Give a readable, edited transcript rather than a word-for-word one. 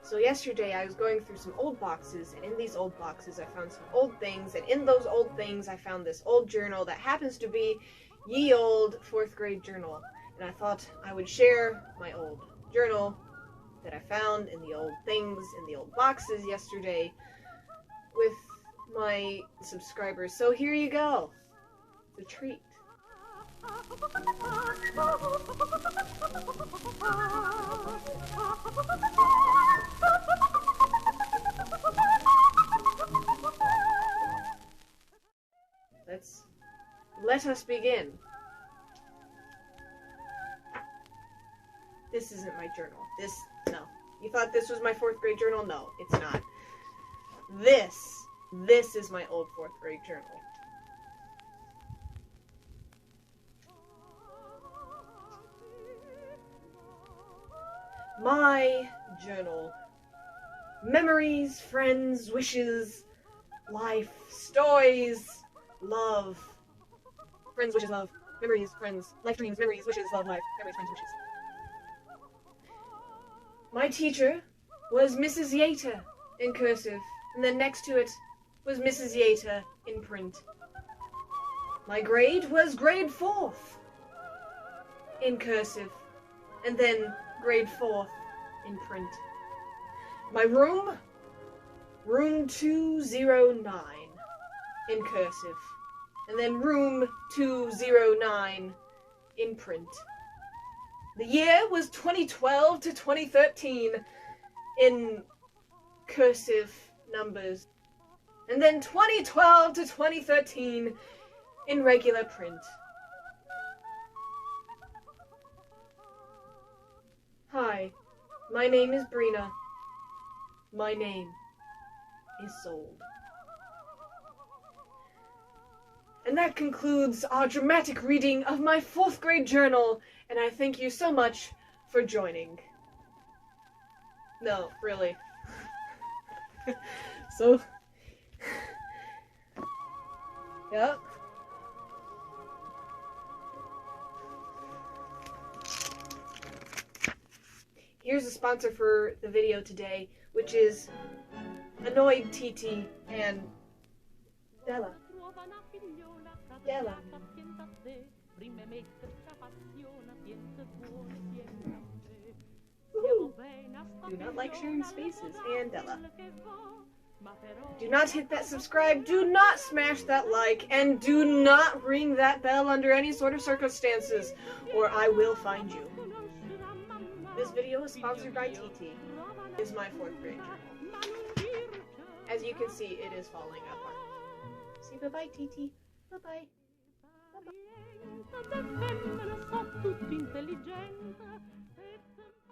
So yesterday I was going through some old boxes, and in these old boxes I found some old things, and in those old things I found this old journal that happens to be ye old 4th grade journal. And I thought I would share my old journal that I found in the old things, in the old boxes yesterday, with my subscribers. So here you go. It's a treat. Let us begin. This isn't my journal. No. You thought this was my 4th grade journal? No, it's not. This is my old 4th grade journal. My journal. Memories, friends, wishes, life, stories, love. Friends, wishes, love. Memories, friends, life, dreams, memories, wishes, love, life. Memories, friends, wishes. My teacher was Mrs. Yater in cursive, and then next to it was Mrs. Yater in print. My grade was grade 4th in cursive, and then grade 4th in print. My room 209 in cursive, and then room 209 in print. The year was 2012 to 2013 in cursive numbers, and then 2012 to 2013 in regular print. Hi, my name is Brina. My name is Sold. And that concludes our dramatic reading of my 4th grade journal, and I thank you so much for joining. No, really. So, yep. Here's a sponsor for the video today, which is Annoyed TT and Della. Ooh. Do not like sharing spaces, and Della. Do not hit that subscribe, do not smash that like, and do not ring that bell under any sort of circumstances, or I will find you. This video is sponsored by TT. It is my 4th grade journal. As you can see, it is falling apart. Say bye-bye, TT. Bye-bye. Bye-bye.